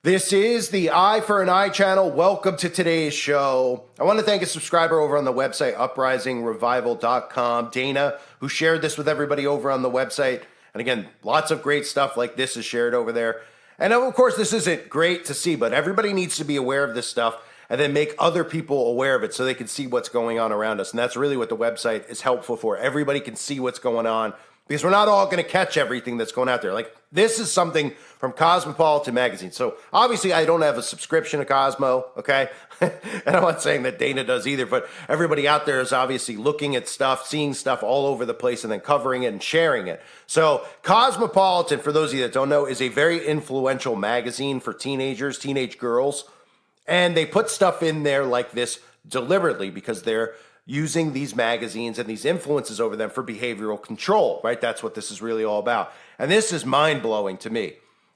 This is the Eye for an Eye channel. Welcome to today's show. I want to thank a subscriber over on the website, uprisingrevival.com, Dana, who shared this with everybody over on the website. And again, lots of great stuff like this is shared over there. And of course, this isn't great to see, but everybody needs to be aware of this stuff and then make other people aware of it so they can see what's going on around us. And that's really what the website is helpful for. Everybody can see what's going on because we're not all going to catch everything that's going out there. Like, this is something from Cosmopolitan magazine. So obviously I don't have a subscription to Cosmo, okay? And I'm not saying that Dana does either, but everybody out there is obviously looking at stuff, seeing stuff all over the place and then covering it and sharing it. So Cosmopolitan, for those of you that don't know, is a very influential magazine for teenagers, teenage girls. And they put stuff in there like this deliberately because they're using these magazines and these influences over them for behavioral control, right? That's what this is really all about. And this is mind-blowing to me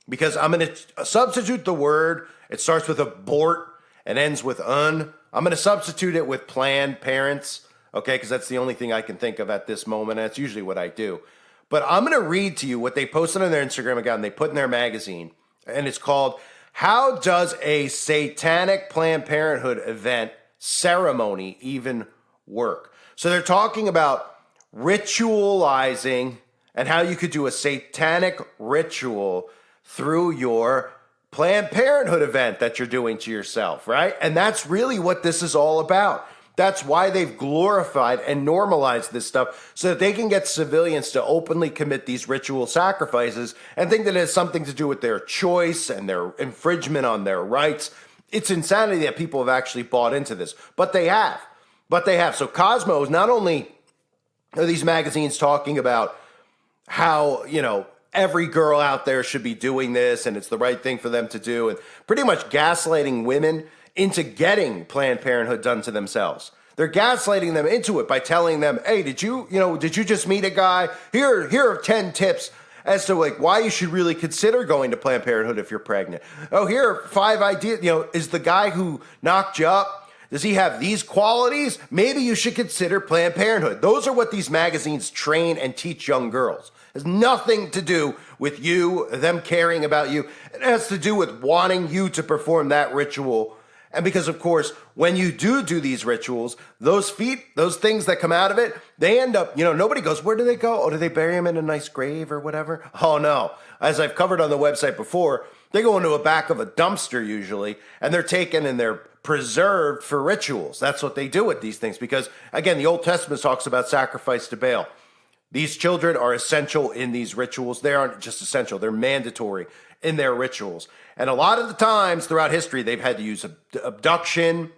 because I'm going to substitute the word. It starts with abort and ends with un. I'm going to substitute it with Planned Parents, okay, because that's the only thing I can think of at this moment. And that's usually what I do. But I'm going to read to you what they posted on their Instagram account and they put in their magazine. And it's called, "How Does a Satanic Planned Parenthood Event Ceremony Even Work?" So they're talking about ritualizing and how you could do a satanic ritual through your Planned Parenthood event that you're doing to yourself, right? And that's really what this is all about. That's why they've glorified and normalized this stuff so that they can get civilians to openly commit these ritual sacrifices and think that it has something to do with their choice and their infringement on their rights. It's insanity that people have actually bought into this, but they have. So Cosmo is not only are these magazines talking about how, every girl out there should be doing this and it's the right thing for them to do and pretty much gaslighting women into getting Planned Parenthood done to themselves. They're gaslighting them into it by telling them, hey, did you just meet a guy? Here are 10 tips as to why you should really consider going to Planned Parenthood if you're pregnant. Oh, here are 5 ideas. Is the guy who knocked you up, does he have these qualities? Maybe you should consider Planned Parenthood. Those are what these magazines train and teach young girls. It has nothing to do with you, them caring about you. It has to do with wanting you to perform that ritual. And because, of course, when you do these rituals, those things that come out of it, they end up, nobody goes, where do they go? Oh, do they bury him in a nice grave or whatever? Oh, no. As I've covered on the website before, they go into the back of a dumpster usually, and they're taken and they're preserved for rituals. That's what they do with these things because, again, the Old Testament talks about sacrifice to Baal. These children are essential in these rituals. They aren't just essential. They're mandatory in their rituals. And a lot of the times throughout history, they've had to use abduction,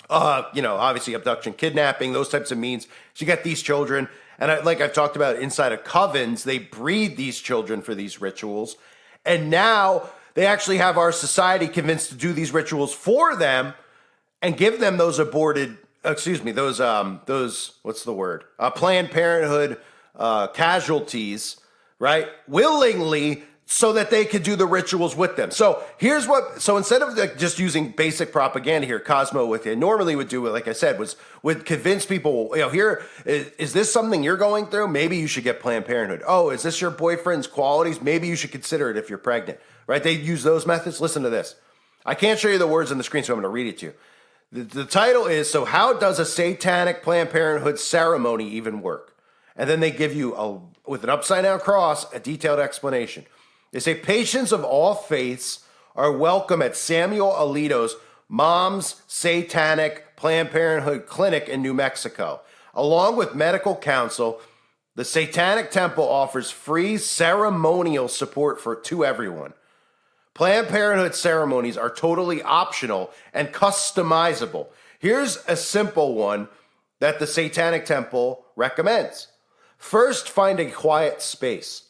obviously abduction, kidnapping, those types of means. So you get these children. And like I've talked about inside of covens, they breed these children for these rituals. And now they actually have our society convinced to do these rituals for them and give them those Planned Parenthood casualties, right? Willingly, so that they could do the rituals with them. So instead of just using basic propaganda here, Cosmo normally would do it, like I said, would convince people, here, is this something you're going through? Maybe you should get Planned Parenthood. Oh, is this your boyfriend's qualities? Maybe you should consider it if you're pregnant, right? They use those methods. Listen to this. I can't show you the words on the screen, so I'm going to read it to you. The title is, "So How Does a Satanic Planned Parenthood Ceremony Even Work?" And then they give you, with an upside-down cross, a detailed explanation. They say, patients of all faiths are welcome at Samuel Alito's Mom's Satanic Planned Parenthood Clinic in New Mexico. Along with medical counsel, the Satanic Temple offers free ceremonial support to everyone. Planned Parenthood ceremonies are totally optional and customizable. Here's a simple one that the Satanic Temple recommends. First, find a quiet space.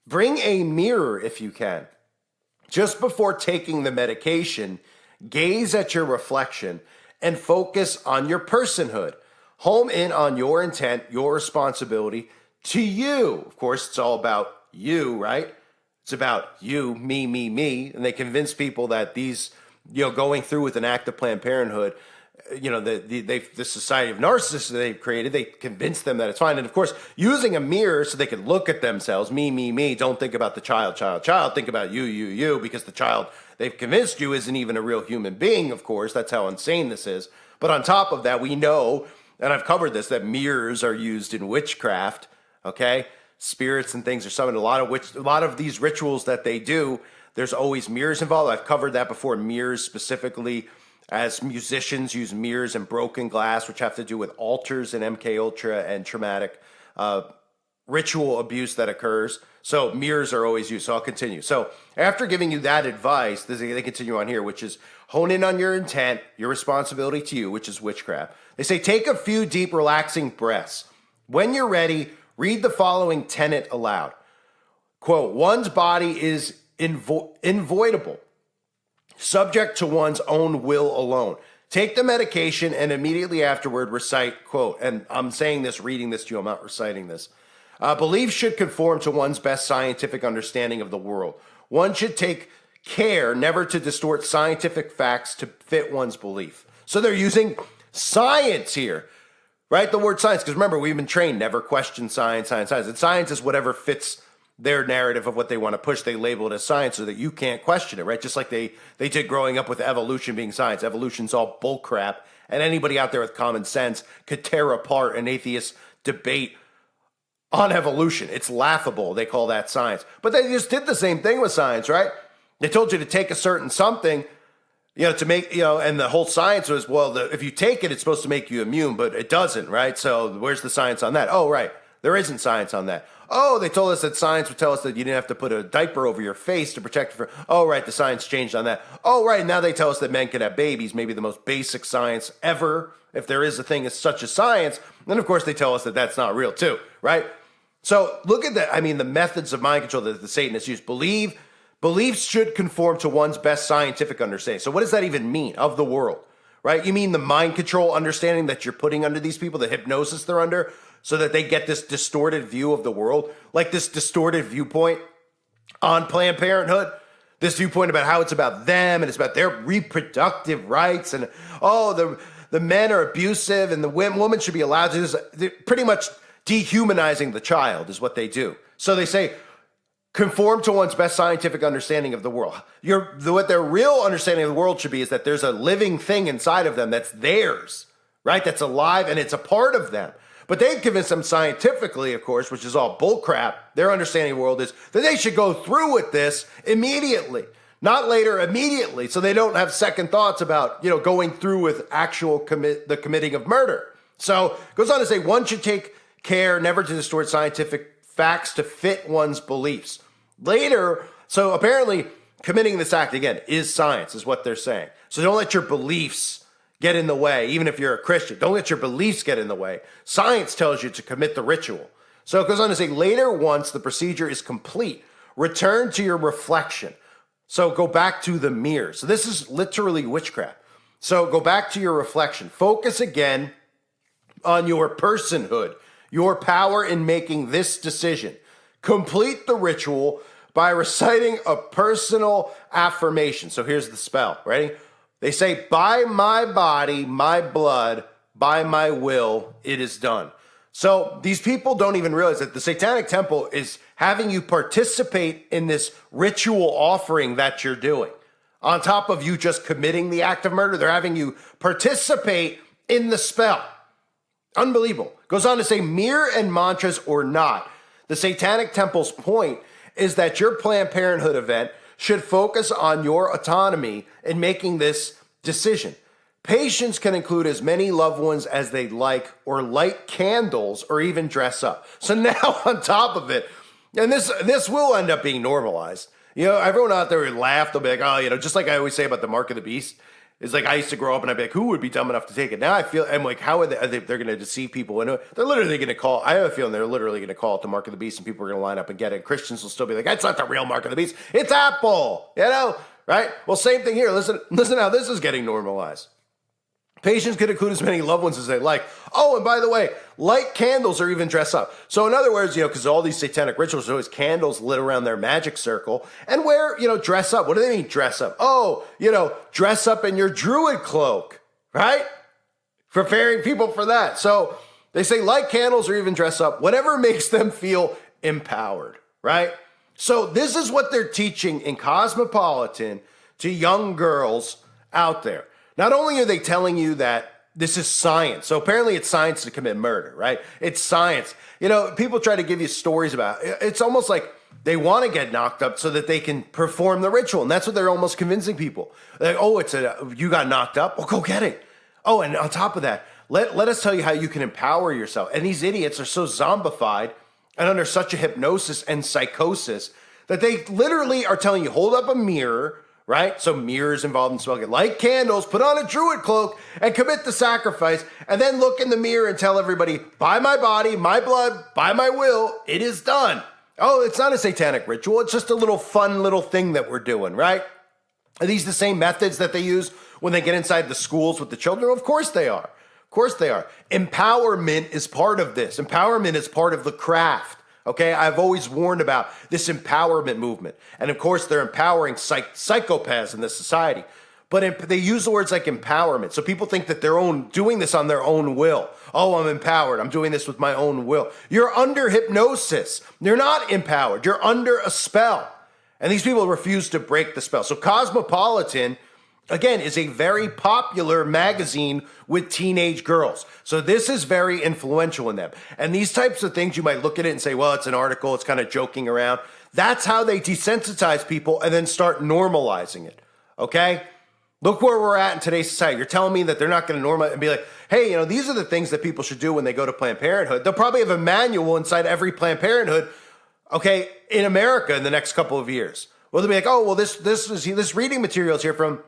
Bring a mirror if you can. Just before taking the medication, gaze at your reflection and focus on your personhood. Home in on your intent, your responsibility to you. Of course, it's all about you, right? It's about you, me. And they convince people that these, going through with an act of Planned Parenthood, the society of narcissists that they've created, they convince them that it's fine. And of course, using a mirror so they can look at themselves, me, don't think about the child, think about you, because the child, they've convinced you isn't even a real human being, of course. That's how insane this is. But on top of that, we know, and I've covered this, that mirrors are used in witchcraft, okay? Spirits and things are summoned. A lot of these rituals that they do, there's always mirrors involved. I've covered that before, mirrors specifically, as musicians use mirrors and broken glass, which have to do with altars and MK Ultra and traumatic ritual abuse that occurs. So mirrors are always used. So I'll continue. So after giving you that advice, they continue on here, which is hone in on your intent, your responsibility to you, which is witchcraft. They say, take a few deep, relaxing breaths. When you're ready, read the following tenet aloud. Quote, one's body is invoidable, subject to one's own will alone. Take the medication and immediately afterward recite, quote, and I'm saying this, reading this to you, I'm not reciting this. Belief should conform to one's best scientific understanding of the world. One should take care never to distort scientific facts to fit one's belief. So they're using science here, right? The word science, because remember, we've been trained, never question science. And science is whatever fits their narrative of what they want to push. They label it as science so that you can't question it, right? Just like they did growing up with evolution being science. Evolution's all bullcrap, and anybody out there with common sense could tear apart an atheist debate on evolution. It's laughable. They call that science. But they just did the same thing with science, right? They told you to take a certain something, to make, and the whole science was, well, if you take it, it's supposed to make you immune, but it doesn't, right? So where's the science on that? Oh, right. There isn't science on that. Oh, they told us that science would tell us that you didn't have to put a diaper over your face to protect you from. Oh, right. The science changed on that. Oh, right. Now they tell us that men can have babies, maybe the most basic science ever, if there is a thing as such as science. And of course, they tell us that that's not real too, right? So look at that. I mean, the methods of mind control that the Satanists use. Beliefs should conform to one's best scientific understanding. So what does that even mean of the world, right? You mean the mind control understanding that you're putting under these people, the hypnosis they're under, so that they get this distorted view of the world, like this distorted viewpoint on Planned Parenthood, this viewpoint about how it's about them and it's about their reproductive rights and, the men are abusive and the woman should be allowed to do this. They're pretty much dehumanizing the child is what they do. So they say, conform to one's best scientific understanding of the world. What their real understanding of the world should be is that there's a living thing inside of them that's theirs, right? That's alive and it's a part of them. But they convince them scientifically, of course, which is all bullcrap. Their understanding of the world is that they should go through with this immediately, not later, immediately, so they don't have second thoughts about, going through with actual the committing of murder. So it goes on to say one should take care never to distort scientific facts to fit one's beliefs. Later, so apparently committing this act, again, is science, is what they're saying. So don't let your beliefs get in the way, even if you're a Christian. Don't let your beliefs get in the way. Science tells you to commit the ritual. So it goes on to say, later, once the procedure is complete, return to your reflection. So go back to the mirror. So this is literally witchcraft. So go back to your reflection. Focus again on your personhood, your power in making this decision. Complete the ritual by reciting a personal affirmation. So here's the spell. Ready? They say, by my body, my blood, by my will, it is done. So these people don't even realize that the Satanic Temple is having you participate in this ritual offering that you're doing. On top of you just committing the act of murder, they're having you participate in the spell. Unbelievable. Goes on to say, mirror and mantras or not, the Satanic Temple's point is that your Planned Parenthood event should focus on your autonomy in making this decision. Patients can include as many loved ones as they'd like, or light candles, or even dress up. So now on top of it, and this will end up being normalized. Everyone out there would laugh. They'll be like, just like I always say about the mark of the beast. It's like I used to grow up and I'd be like, who would be dumb enough to take it? Now I'm like, how are they're going to deceive people? And they're literally going to call, I have a feeling they're literally going to call it the mark of the beast and people are going to line up and get it. Christians will still be like, that's not the real mark of the beast. It's Apple, right? Well, same thing here. Listen how this is getting normalized. Patients can include as many loved ones as they like. Oh, and by the way, light candles or even dress up. So in other words, because all these satanic rituals are always candles lit around their magic circle. And dress up. What do they mean dress up? Oh, dress up in your druid cloak, right? Preparing people for that. So they say light candles or even dress up, whatever makes them feel empowered, right? So this is what they're teaching in Cosmopolitan to young girls out there. Not only are they telling you that this is science, so apparently it's science to commit murder, right? It's science. You know, people try to give you stories about it. It's almost like they want to get knocked up so that they can perform the ritual. And that's what they're almost convincing people. They're like, oh, you got knocked up? Well, go get it. Oh, and on top of that, let us tell you how you can empower yourself. And these idiots are so zombified and under such a hypnosis and psychosis that they literally are telling you, hold up a mirror, right? So mirrors involved in smoking. Light candles, put on a druid cloak, and commit the sacrifice. And then look in the mirror and tell everybody, by my body, my blood, by my will, it is done. Oh, it's not a satanic ritual. It's just a little fun little thing that we're doing, right? Are these the same methods that they use when they get inside the schools with the children? Of course they are. Of course they are. Empowerment is part of this. Empowerment is part of the craft. Okay, I've always warned about this empowerment movement. And of course, they're empowering psychopaths in this society. But they use the words like empowerment. So people think that they're doing this on their own will. Oh, I'm empowered. I'm doing this with my own will. You're under hypnosis. You're not empowered. You're under a spell. And these people refuse to break the spell. So Cosmopolitan, again, is a very popular magazine with teenage girls. So this is very influential in them. And these types of things, you might look at it and say, well, it's an article. It's kind of joking around. That's how they desensitize people and then start normalizing it. Okay? Look where we're at in today's society. You're telling me that they're not going to normalize and be like, hey, you know, these are the things that people should do when they go to Planned Parenthood. They'll probably have a manual inside every Planned Parenthood, okay, in America in the next couple of years. Well, they'll be like, oh, well, this reading material is here from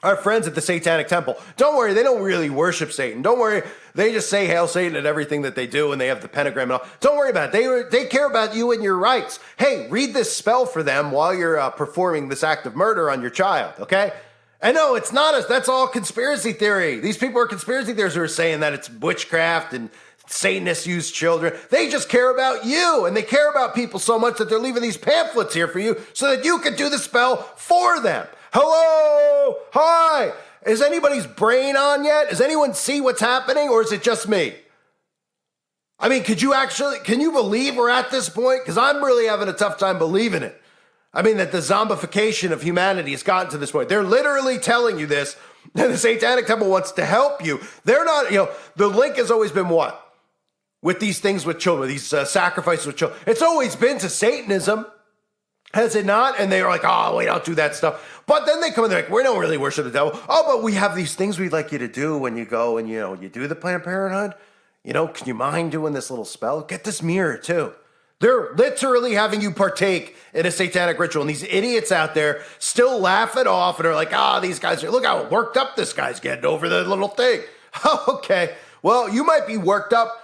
our friends at the Satanic Temple. Don't worry, they don't really worship Satan. Don't worry, they just say Hail Satan at everything that they do, and they have the pentagram and all. Don't worry about it. They care about you and your rights. Hey, read this spell for them while you're performing this act of murder on your child, okay? And no, it's not us. That's all conspiracy theory. These people are conspiracy theorists who are saying that it's witchcraft and Satanists use children. They just care about you, and they care about people so much that they're leaving these pamphlets here for you so that you can do the spell for them. Hello? Hi? Is anybody's brain on yet? Does anyone see what's happening, or is it just me? I mean, can you believe we're at this point? Because I'm really having a tough time believing it. I mean, that the zombification of humanity has gotten to this point. They're literally telling you this, and the Satanic Temple wants to help you. They're not, the link has always been what? With these things with children, these sacrifices with children. It's always been to Satanism, has it not? And they're like, oh, we don't do that stuff. But then they come and they're like, we don't really worship the devil. Oh, but we have these things we'd like you to do when you go and, you do the Planned Parenthood. Can you mind doing this little spell? Get this mirror, too. They're literally having you partake in a satanic ritual. And these idiots out there still laugh it off and are like, these guys, look how worked up this guy's getting over the little thing. Okay, well, you might be worked up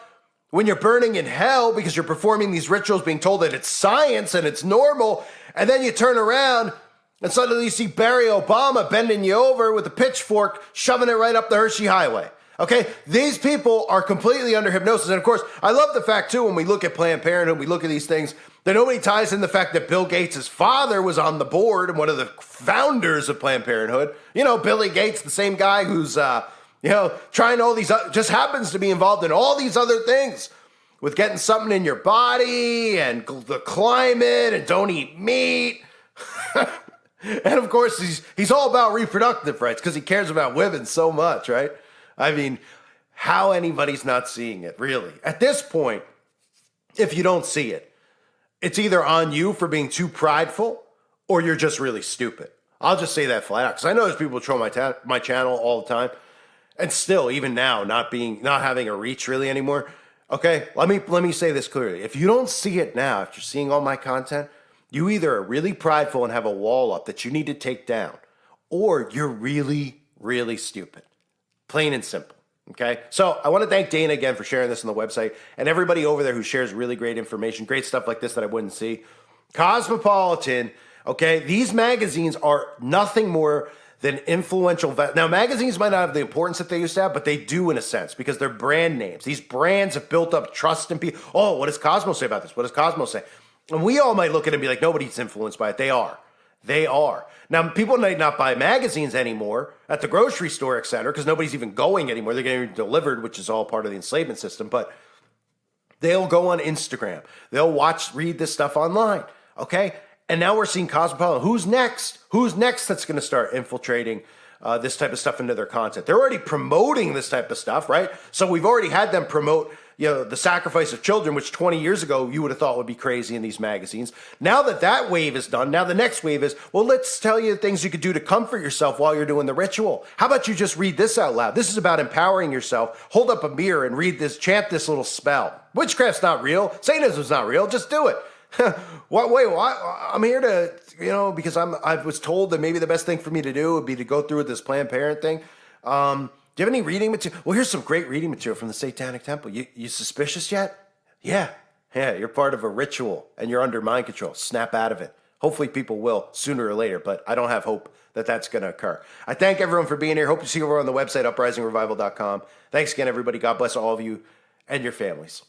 when you're burning in hell because you're performing these rituals being told that it's science and it's normal. And then you turn around and suddenly you see Barry Obama bending you over with a pitchfork, shoving it right up the Hershey Highway. Okay, these people are completely under hypnosis. And of course, I love the fact too, when we look at Planned Parenthood, we look at these things, that nobody ties in the fact that Bill Gates' father was on the board and one of the founders of Planned Parenthood. Billy Gates, the same guy who's, trying all these, just happens to be involved in all these other things with getting something in your body and the climate and don't eat meat. And of course, he's all about reproductive rights because he cares about women so much, right? I mean, how anybody's not seeing it, really. At this point, if you don't see it, it's either on you for being too prideful or you're just really stupid. I'll just say that flat out because I know there's people who troll my channel all the time, and still, even now, not having a reach really anymore. Okay, let me say this clearly. If you don't see it now, after seeing all my content, you either are really prideful and have a wall up that you need to take down, or you're really, really stupid. Plain and simple, okay? So I want to thank Dana again for sharing this on the website and everybody over there who shares really great information, great stuff like this that I wouldn't see. Cosmopolitan, okay? These magazines are nothing more than influential. Now, magazines might not have the importance that they used to have, but they do in a sense because they're brand names. These brands have built up trust in people. Oh, what does Cosmo say about this? What does Cosmo say? And we all might look at it and be like, nobody's influenced by it. They are. They are. Now, people might not buy magazines anymore at the grocery store, et cetera, because nobody's even going anymore. They're getting delivered, which is all part of the enslavement system. But they'll go on Instagram. They'll read this stuff online, okay? And now we're seeing Cosmopolitan. Who's next? Who's next that's going to start infiltrating this type of stuff into their content? They're already promoting this type of stuff, right? So we've already had them promote, the sacrifice of children, which 20 years ago you would have thought would be crazy in these magazines. Now that wave is done, now the next wave is, well, let's tell you things you could do to comfort yourself while you're doing the ritual. How about you just read this out loud? This is about empowering yourself. Hold up a mirror and read this, chant this little spell. Witchcraft's not real. Satanism's not real. Just do it. Why? I'm here to, because I was told that maybe the best thing for me to do would be to go through with this Planned Parent thing. Do you have any reading material? Well, here's some great reading material from the Satanic Temple. You suspicious yet? Yeah, you're part of a ritual and you're under mind control. Snap out of it. Hopefully people will sooner or later, but I don't have hope that that's going to occur. I thank everyone for being here. Hope to see you over on the website, uprisingrevival.com. Thanks again, everybody. God bless all of you and your families.